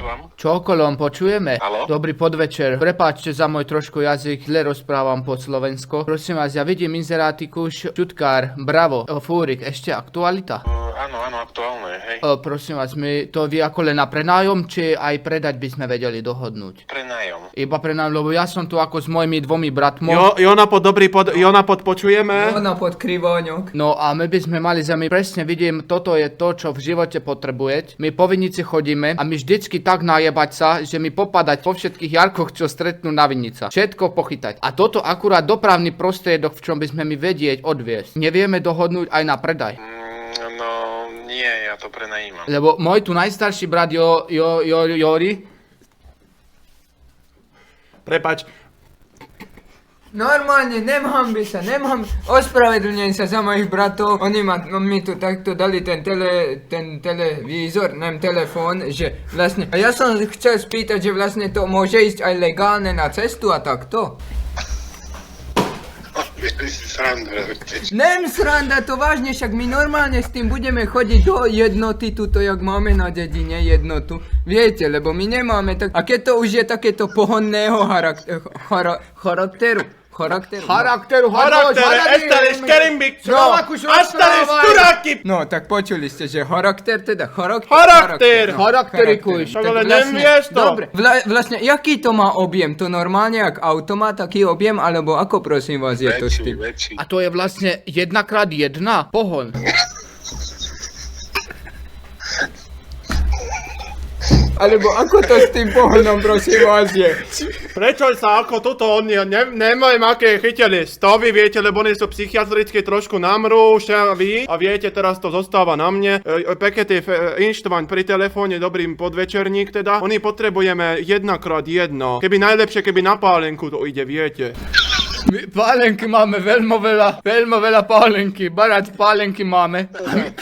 počúvam. Čo okolom, počujeme? Haló? Dobrý podvečer. Prepáčte za môj trošku jazyk, zle rozprávam po slovensko. Prosím vás, ja vidím inzerátiku, šutkár, bravo, fúrik, ešte aktualita? Áno, aktuálne, hej. Prosím vás, my to vy ako len na prenájom, či aj predať by sme vedeli dohodnúť? Prenájom. Iba prenájom, lebo ja som tu ako s mojimi dvomi bratmi. Jona pod počujeme. Jona pod Krivoňok. No a my by sme mali za my presne vidím, toto je to, čo v živote potrebujete. My po vinici chodíme a my vždycky tak najebať sa, že mi popadať po všetkých jarkoch, čo stretnú na vinica. Všetko pochytať. A toto akurát dopravný prostriedok, v čom by sme my vedieť odviesť. Nevieme dohodnúť aj na predaj. No, nie, ja to prenajímam. Lebo môj tu najstarší brat Jori. Prepač. Normálne, nemhambi sa, ospravedlňujem sa za mojich bratov. Oni mi tu takto dali ten televízor, telefón, že vlastne... A ja som chcel spýtať, že vlastne to môže ísť aj legálne na cestu a takto. Nem sranda, to vážne, však my normálne s tým budeme chodiť do jednoty, tuto jak máme na dedine jednotu. Viete, lebo my nemáme tak... A keď to už je takéto pohonného charakteru, no, tak počuli ste, že charakter teda, charakterikuj. Ale nevieš to. Dobre, vlastne, jaký to má objem? To normálne, jak auto má taký objem, alebo ako prosím vás je to s tým? Väčší. A to je vlastne 1x1 pohon. Alebo ako to s tým pohonom prosím vás je? Prečo sa ako toto oni, neviem aké chytili stavy, viete, lebo oni sú psychiatricky trošku namrúšaví a viete, teraz to zostáva na mne. Pekety inštván pri telefóne, dobrým podvečerník teda. Oni potrebujeme 1x1. Keby najlepšie, keby na pálenku to ide, viete. My pálenky máme veľmi veľa pálenky, barát pálenky máme.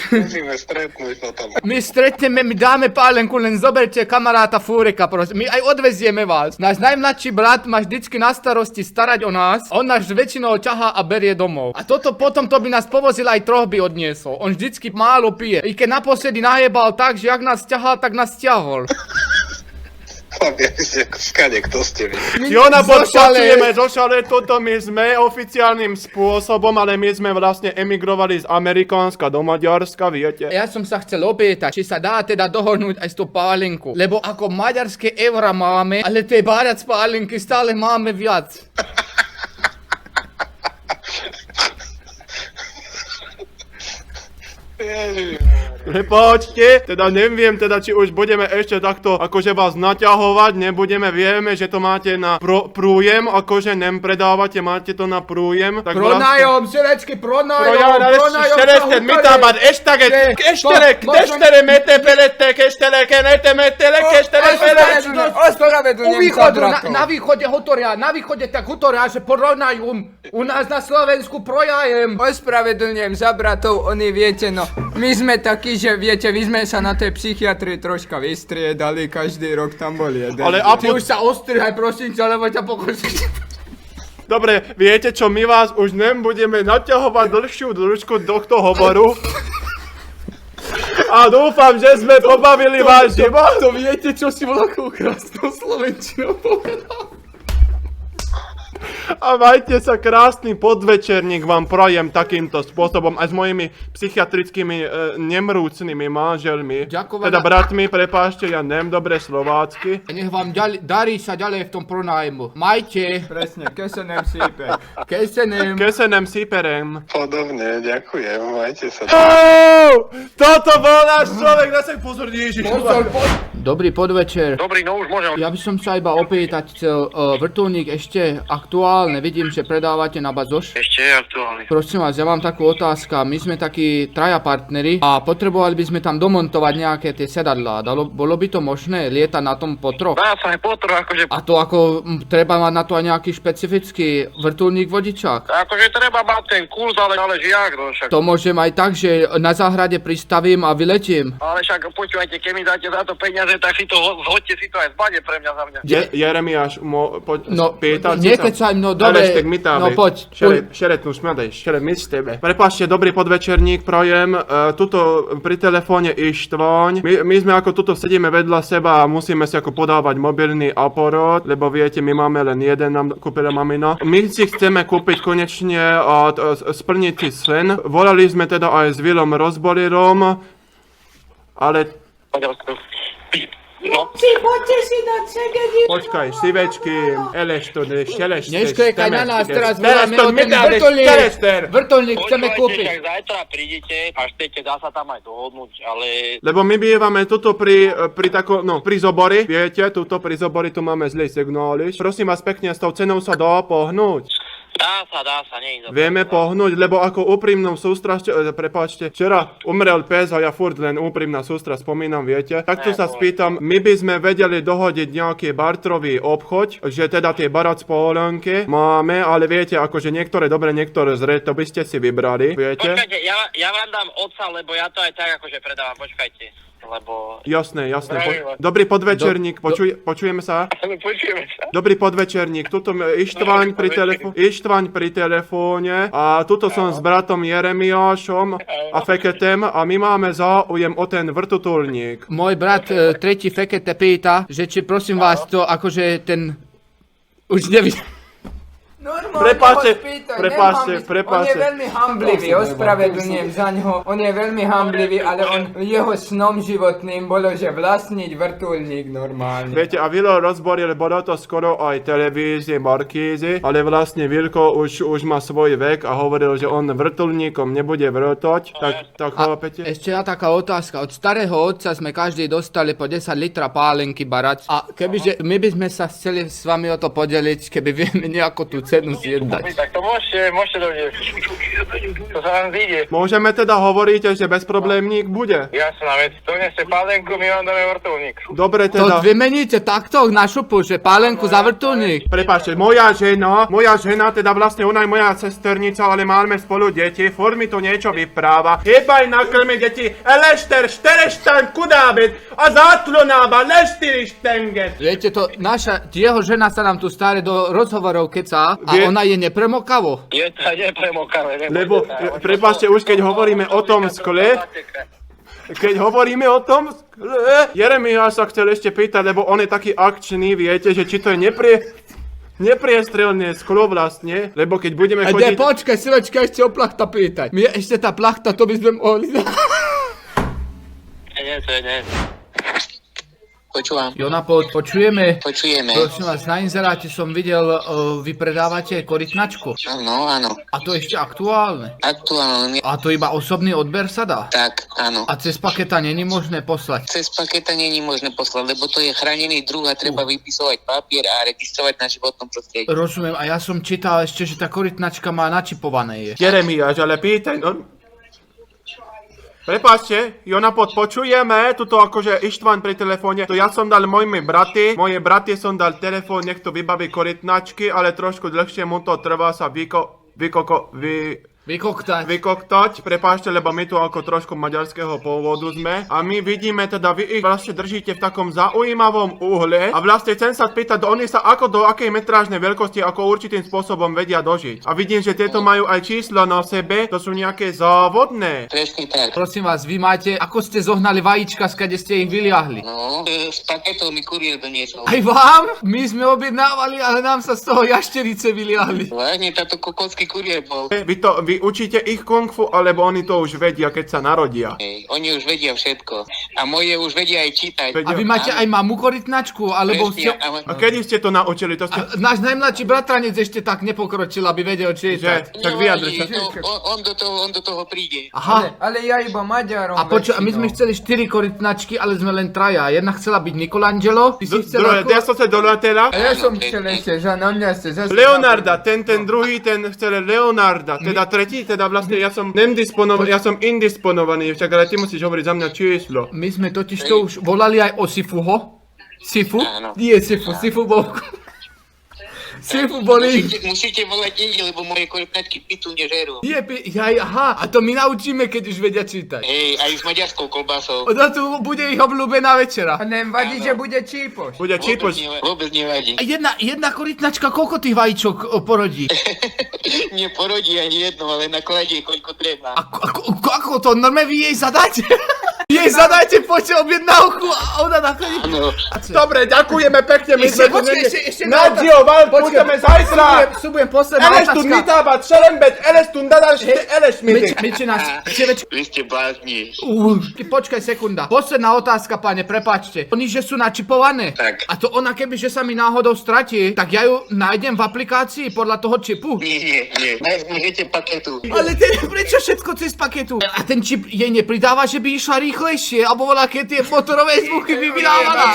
Musíme stretnúť potom. My stretneme, my dáme pálenku, len zoberte kamaráta Fúrika, prosím. My aj odvezieme vás. Náš najmladší brat má vždycky na starosti starať o nás, on nás väčšinou ťahá a berie domov. A toto potom to by nás povozil aj troch by odniesol. On vždycky málo pije. I keď naposledy najebal tak, že ak nás ťahal, tak nás ťahol. Skade, kto ste vy? Jona, počujeme, zošale, toto my sme oficiálnym spôsobom, ale my sme vlastne emigrovali z Amerikánska do Maďarska, viete. Ja som sa chcel opýtať, či sa dá teda dohodnúť aj z tú pálenku. Lebo ako maďarské eura máme, ale tie bárac pálenky stále máme viac. Prepáčte, teda neviem teda, či už budeme ešte takto akože vás naťahovať, nebudeme, vieme, že to máte na prújem, akože nem predávate, máte to na prújem. Tak Pronájom, serecky, pronájom, Šerested, mitában esteget, kestelek, mete peletek, Ospravedlňujem sa bratov. Na východe tak hutoria, že pronájom. U nás na Slovensku projajem. Ospravedlňujem za bratov, oni viete, no, my sme takí, že viete, my sme sa na tej psychiatrii troška vystriedali, každý rok tam bol jeden. Ale Ty už sa ostrihaj, prosím ťa, lebo ťa pokúsim. Dobre, viete čo, my vás už nebudeme naťahovať dlhšiu dĺžku tohto hovoru. A dúfam, že sme pobavili váš život. To viete, čo si voľakú krásnou slovenčinou povedal. A majte sa, krásny podvečerník vám prajem takýmto spôsobom aj s mojimi psychiatrickými nemrúcnými manželmi. Ďakujem. Teda bratmi, prepášte, ja nem dobre slovácky. Nech vám darí sa ďalej v tom pronájmu. Majte. Presne, kesenem sípe. Kesenem síperem. Podobne, ďakujem, majte sa. Toto bol náš človek, na sa pozor, Ježiš. Dobrý podvečer. Dobrý, no už môžem. Ja by som sa iba opýtať chcel, vrtuľník ešte aktuálne, vidím, že predávate na bazoš. Ešte je aktuálny. Prosím vás, ja mám takú otázku, my sme takí traja partneri a potrebovali by sme tam domontovať nejaké tie sedadlá. Bolo by to možné lietať na tom po troch? Dá sa aj potro, akože... A to ako, treba mať na to aj nejaký špecifický vrtuľník vodičák? Akože treba mať ten kurz, ale žiak, no však. To môžem aj tak, že na záhrade pristavím a vyletím. Ale však počúvajte, keď mi dáte za to peniaze, tak si to, zhoďte si to aj zbade pre mňa za mňa. Jeremiáš, No, pýtať niekecaj, no No dobre, Eleštek mitávek. no poď. Šeretnú šmadej, šeret my z tebe. Prepáčte, dobrý podvečerník, projem. Tuto pri telefóne Ištvaň. My sme ako tuto sedíme vedľa seba a musíme si ako podávať mobilný aparát, lebo viete, my máme len jeden, nám kúpila mamina. My si chceme kúpiť konečne a splniť si sen. Volali sme teda aj s Vilom Rozbolierom, ale... No, Poďte si dať segedi. Počkaj, sivečky, Elešton, šelešter. Neškrekaj na nás, teraz voláme o ten vrtuľník chceme kúpiť. Počúvajte, tak zajtra prídete a chcete, dá sa tam aj dohodnúť, ale... Lebo my bývame tuto pri Zobori, viete, tuto pri Zobori tu máme zlý signáliš. Prosím vás pekne, s tou cenou sa dá pohnúť. Dá sa, nie je to... Vieme pohnúť, lebo ako úprimnou sústrasť, prepáčte, včera umrel pes a ja furt len úprimná sústrasť spomínam, viete. Takto sa spýtam, my by sme vedeli dohodiť nejaký bartrový obchod, že teda tie barac poholenky máme, ale viete, akože niektoré dobre, niektoré zre, to by ste si vybrali, viete. Počkajte, ja vám dám otca, lebo ja to aj tak akože predávam, počkajte. Lebo... Jasné. Dobrý podvečerník, počujeme sa? Počujeme sa. Dobrý podvečerník, tuto Ištvaň pri telefóne a tuto som s bratom Jeremiášom a Feketem a my máme záujem o ten vrtutulník. Môj brat tretí Fekete pýta, že či prosím vás to akože ten... Už nevidím. Normálne Prepáčte. On je veľmi hamblivý, ospravedlňujem za ňoho. On je veľmi hamblivý, ale jeho snom životným bolo, že vlastniť vrtuľník normálne. Viete, a Vilo rozboril, bolo to skoro aj televízie, markízy, ale vlastne Vilko už má svoj vek a hovoril, že on vrtuľníkom nebude vrtať, tak chápete? Ešte taká otázka. Od starého otca sme každý dostali po 10 litra pálenky barac. A kebyže my by sme sa chceli s vami o to podeliť, keby vieme nejako tú cenu zjednať. Tak to môžete dovniesť. To sa vám vyjde. Môžeme teda hovoriť, že bezproblémník bude? Jasná vec, doneste pálenku, my vám dáme vrtuľník. Dobre To teda. vymeníte takto na šupu, že pálenku za vrtuľník. Prepáčte, moja žena, teda vlastne ona je moja sesternica, ale máme spolu deti, furt mi to niečo vypráva. Jebaj nakrmi deti, Elešter, štereštan, kudábit a zátlunába, leštirištenget. Viete to, jeho žena sa nám tu stále do rozhovorov kecá a ona je nepremokavo. Je to nepremokavé. Lebo, prepáčte, už keď hovoríme o tom skle, Jeremiáš sa chcel ešte pýtať, lebo on je taký akčný, viete, že či to je nepriestrelné sklo vlastne, lebo keď budeme chodiť... Počkaj, Silečka, ešte o plachta pýtaj. My ešte tá plachta, to by sme mohli... Nie. Počúvam. Jonapol, počujeme? Počujeme. Prosím vás, na inzeráte som videl, vy predávate korytnačku. Áno. A to ešte aktuálne. Aktuálne. A to iba osobný odber sa dá? Tak, áno. A cez paketa není možné poslať? Cez paketa není možné poslať, lebo to je chránený druh a treba vypisovať papier a registrovať na životnom prostredí. Rozumiem, a ja som čítal ešte, že tá korytnačka má načipované je. Jeremiáš, ale pýtaj, Prepáčte, Jonapod, počujeme, tuto akože Ištvan pri telefóne, to ja som dal moje braty som dal telefón, nech to vybaví korytnačky, ale trošku dlhšie mu to trvá sa vykoktať, prepáčte, lebo my tu ako trošku maďarského pôvodu sme a my vidíme teda, vy ich vlastne držíte v takom zaujímavom uhle a vlastne chcem sa spýtať, oni sa ako do akej metrážnej veľkosti ako určitým spôsobom vedia dožiť. A vidím, že tieto majú aj číslo na sebe, to sú nejaké závodné. Presne tak. Prosím vás, vy máte, ako ste zohnali vajíčka, skade ste ich vyliahli? No, s paketom mi kuriér doniesol. Aj vám? My sme objednávali, ale nám sa z toho jašterice vyliahli. Vážne, táto kokotský kuriér bol. Vy učíte ich kung fu, alebo oni to už vedia, keď sa narodia? Oni už vedia všetko. A moje už vedia aj čítať. A vy máte aj mamu korytnačku, alebo ste... A kedy ste to naučili? To ste... Náš najmladší bratranec ešte tak nepokročil, aby vedel čítať. Tak vyjadri sa. On do toho príde. Aha. Ale ja iba Maďarom A my sme chceli 4 korytnačky, ale sme len traja. Jedna chcela byť Michelangelo, ty si chcela... Ja som sa Donatella. A ja som chcel ešte, že na mňa ste zase... Leonarda, ten druhý, ten chcel Leonarda, teda tretí, teda vlastne ja som indisponovaný, však ale ty musíš hovoriť za mňa číslo. My sme totiž to už volali aj o Sifuho. Sifu? Áno. Nie Sifu, Sifu bol... Šéfu bolí. Musíte volať inde, lebo moje koľknatky pitu nežerú. Aha, a to my naučíme, keď už vedia čítať. Hej, aj s maďarskou kolbásou. Oda tu bude ich obľúbená večera. A nevadí, že bude čípoš. Bude čípoš. Vôbec nevadí. A jedna korytnačka, koľko tých vajíčok porodí? Neporodí ani jedno, ale nakladie koľko treba. Ako to? Normálne vy jej zadáte? Jej zadáte, poďte objednávku a ona nakladí. Áno. Dobre, ďakujeme pekne, my sme tu ešte Nadio, vám pôjdeme zajtra! Subujem posledná Elestun otázka. mitábat, selembet, elestun dadaš, elesmity. Vy ste blázni. Počkaj sekunda. Posledná otázka, pane, prepáčte. Oni, že sú načipované. Tak. A to ona, keby že sa mi náhodou stratí, tak ja ju nájdem v aplikácii podľa toho čipu. Nie. Nájdete paketu. Ale prečo všetko cez paketu? A ten čip jej nepridáva, že by išla rýchlejšie, alebo voľa, keď tie motorové zvuky by vydávala.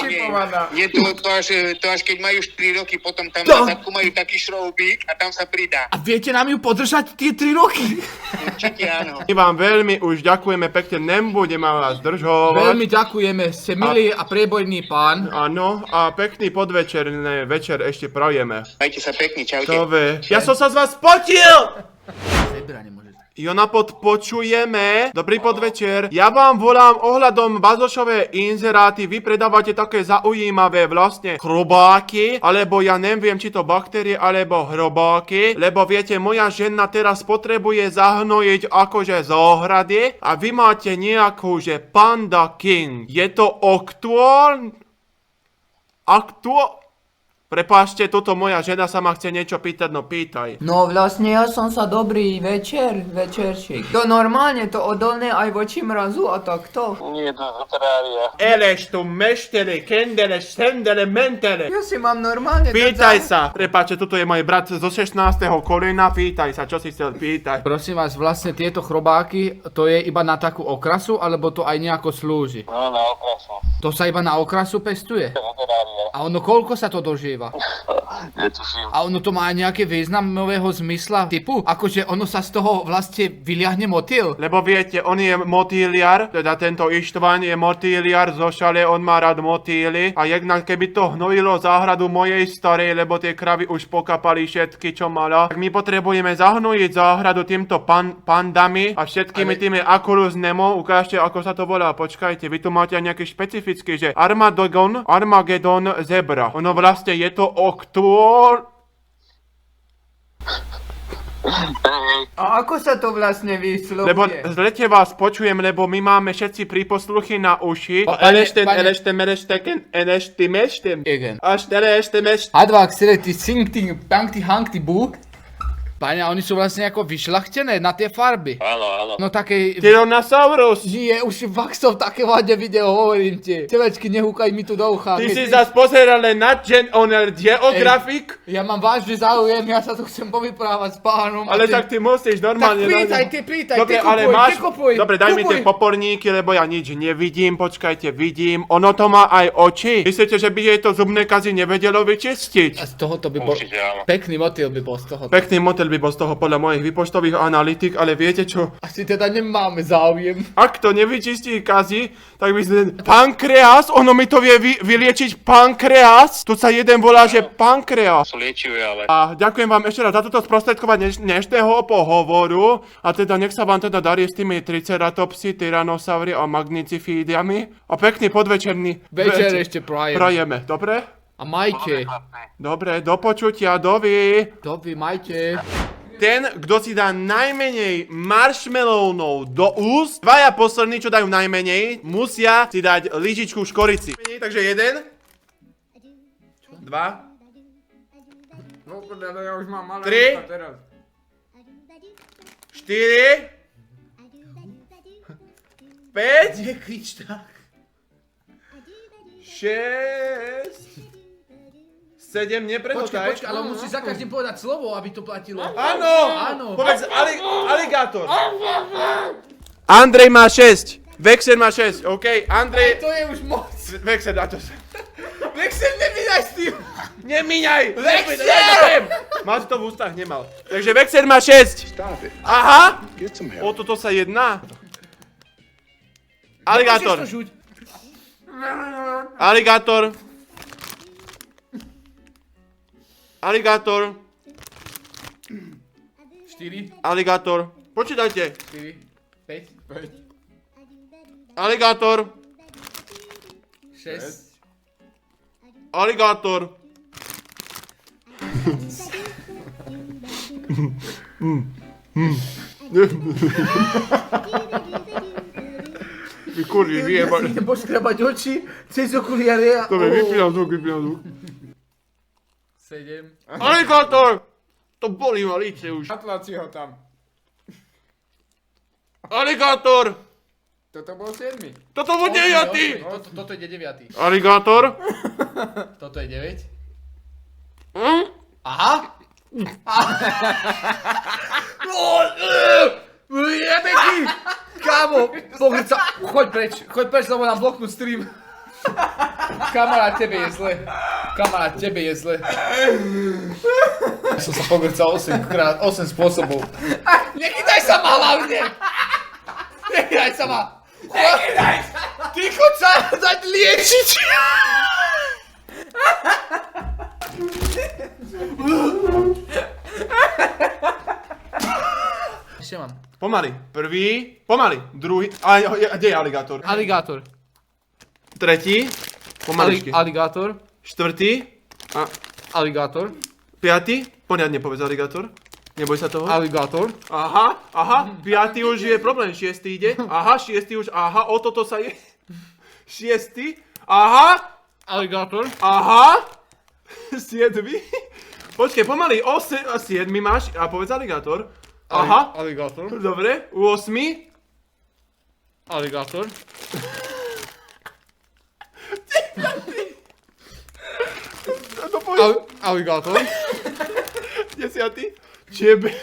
Je to až keď majú 4 roky, potom tam na zadku majú taký šroubík a tam sa pridá. A viete nám ju podržať tie 3 roky? Určite áno. My vám veľmi už ďakujeme pekne, nebudeme vás držovať. Veľmi ďakujeme, ste milý a priebojný pán. Áno, a pekný podvečerný večer ešte prajeme. Majte sa pekne, čaute. To vie. Ja som sa z vás potil! Zebra nemôže. Jonapod, počujeme. Dobrý podvečer. Ja vám volám ohľadom bazošové inzeráty. Vy predávate také zaujímavé vlastne chrobáky, alebo ja neviem, či to baktérie, alebo hrobáky, lebo viete, moja žena teraz potrebuje zahnojiť akože záhrady a vy máte nejakú, že Panda King. Je to Prepáčte, toto moja žena sa ma chce niečo pýtať, no pýtaj. No vlastne ja som sa dobrý večerčík. To normálne, to odolné aj voči mrazu a takto. Nie, to veterária. Eleš tu meštele, kendele, štendele, mentele. Ja si mám normálne... Pýtaj sa. Prepáčte, toto je môj brat zo 16. kolena, pýtaj sa, čo si chcel pýtať. Prosím vás, vlastne tieto chrobáky, to je iba na takú okrasu, alebo to aj nejako slúži? No, na okrasu. To sa iba na okrasu pestuje? Veterária. A ono koľko sa to dožíva? Netuším. A ono to má nejaké významového zmysla typu? Akože ono sa z toho vlastne vyliahne motýl? Lebo viete, on je motýliar, teda tento Ištvan je motýliar zo šale, on má rád motýly. A jednak keby to hnojilo záhradu mojej starej, lebo tie kravy už pokapali všetky, čo mala, tak my potrebujeme zahnojiť záhradu týmto pandami a všetkými tými Akulus Nemo. Ukážte, ako sa to volá, počkajte, vy tu máte aj nejaký špecifický, že Armageddon Zebra. Ono vlastne je to A ako sa to vlastne vyslovuje? Lebo zlete vás počujem, lebo my máme všetci príposluchy na uši. Igen. Až Advák, ty Singting, Pankty, Hankty, Búk? Pane, oni sú vlastne ako vyšľachtené na tie farby. Áno. No takej... Tyrannosaurus. Nie, už fakt som také vadne video, hovorím ti. Tevečky, nehúkaj mi tu do ucha. Ty si zas pozeral na Geographic? Ja mám vážny záujem, ja sa tu chcem povyprávať s pánom. Ale tak ty musíš normálne... Tak pýtaj, Dobre, ty ale kupuj, máš... ty kupuj. Dobre, daj mi tie poporníky, lebo ja nič nevidím, počkajte, vidím. Ono to má aj oči. Myslíte, že by jej to zubné kazy nevedelo vyčistiť? A z tohoto by bol... Určite áno. Pekný motýl by bol z toho. Pekný motel by bol z toho podľa mojich výpočtových analytik, ale viete čo? Asi teda nemáme záujem. Ak to nevyčistí kazy, tak by sme... Pankreas? Ono mi to vie vyliečiť pankreas? Tu sa jeden volá, že pankreas. Sú liečivé, ale... A ďakujem vám ešte raz za toto sprostredkovať dnešného pohovoru. A teda nech sa vám teda darí s tými triceratopsy, tyrannosaury a magnicifídiami. A pekný podvečerný Večer ešte prajem. prajeme, dobre? A majte. Dobre, do počutia, dovi. Dovi, majte. Ten, kto si dá najmenej marshmallowov do úst, dvaja poslední, čo dajú najmenej, musia si dať lyžičku škorici. Takže 1, 2, No, ale ja už mám malé Tri. usta teraz. 4, 5, Nekrič tak. 6, 7, neprehotaj. Počkaj, ale musíš za každým povedať slovo, aby to platilo. Áno! Áno. Povedz aligátor. Andrej má 6. Vexer má 6, OK? Andrej... To je už moc. Vexer, na to sa... Vexer, nevydaj s tým. Nemíňaj! Vexer! Máš to v ústach, nemal. Takže Vexer má 6. Aha! O toto sa jedná. Aligátor. Môžeš to žuť. Aligátor. Aligátor. 4, Aligátor. Počítajte. 4, 5, Aligátor. 6, Aligátor. Vy kurvi, vyjebali. idem poškrabať oči cez okuliare a... To mi vypínam zvuk. 7, Aligátor! To bolí ma líce už. Natlačí ho tam. Aligátor! Toto bol 7. Toto bol 9. Toto je 9. Aligátor? Toto je 9. Hm? Aha! Jebe ti! Kámo, pohrca, choď preč, lebo nám bloknú stream. Kamarát, tebe je zle. Ja som sa pogrcal 8 spôsobov. Nechytaj sa ma hlavne! Nechytaj sa ma! Ty choď sa dať liečiť! Ešte mám. Pomaly. Prvý. Pomaly. Druhý. A kde je aligátor? Aligátor. Tretí. Pomaličky. Aligátor. Štvrtý. A Aligátor. piatý. Poriadne povedz aligátor. Neboj sa toho. Aligátor. Aha. Piatý už je problém. Šiestý ide. Aha, šiestý už. Aha, o toto sa je. Šiestý. Aha. Aligátor. Aha. Siedmy. Počkej, pomaly. Siedmy máš. A povedz aligátor. Aha. Aligátor. Dobre. 8. Aligátor. To povedz. Aligátor. 10. Čebe.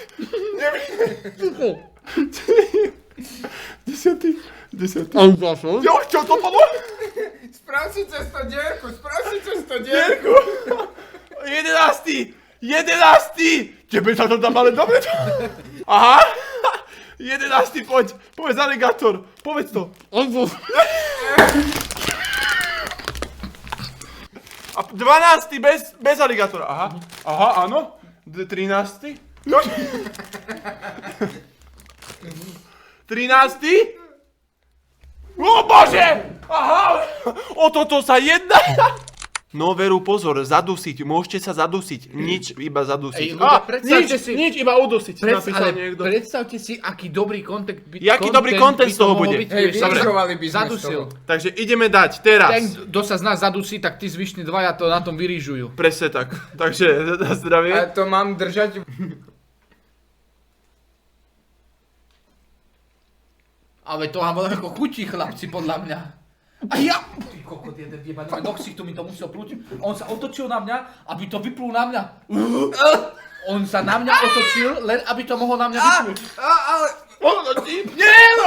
10. Aligátor. Jo, čo to bolo? Sprav si cez to dierku. 11. Tebe sa to tam ale dobre. Aha. 11. Poď. Povedz aligátor. Povedz to. A 12. bez aligátora. Aha, áno. 13. 13. O Bože! Aha! O toto sa jedná! No veru, pozor, zadusiť, môžete sa zadusiť, nič, iba zadusiť. Ej, ľudia, predstavte si- nič, iba udusiť, napísal Ale niekto. predstavte si, aký dobrý content by... Jaký dobrý content z toho bude? Hej, Dobre. vyšetrovali by sme z Zadusil. toho. Takže ideme dať teraz. Ten, kto sa z nás zadusí, tak tí zvyšní dvaja to na tom vyrýžujú. Presne tak. Takže na zdravie. A to mám držať... Ale to mám ako chutí chlapci, podľa mňa. A ja... Ty kokot, jeden jebaný noxík, to mi to musel plúť. On sa otočil na mňa, aby to vyplul na mňa. On sa na mňa otočil, len aby to mohol na mňa vyplúť. Nie, no,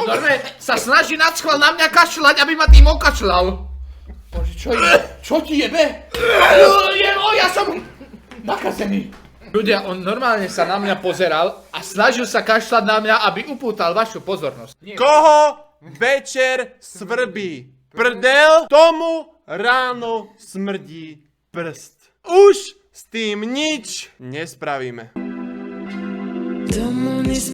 Dobre, sa snaží nadschval na mňa kašľať, aby ma tým okašľal. Bože, čo je? Čo ti jebe? Ja som nakazený. Ľudia, on normálne sa na mňa pozeral a snažil sa kašľať na mňa, aby upútal vašu pozornosť. Nie. Koho večer svrbí prdel, tomu ráno smrdí prst. Už s tým nič nespravíme.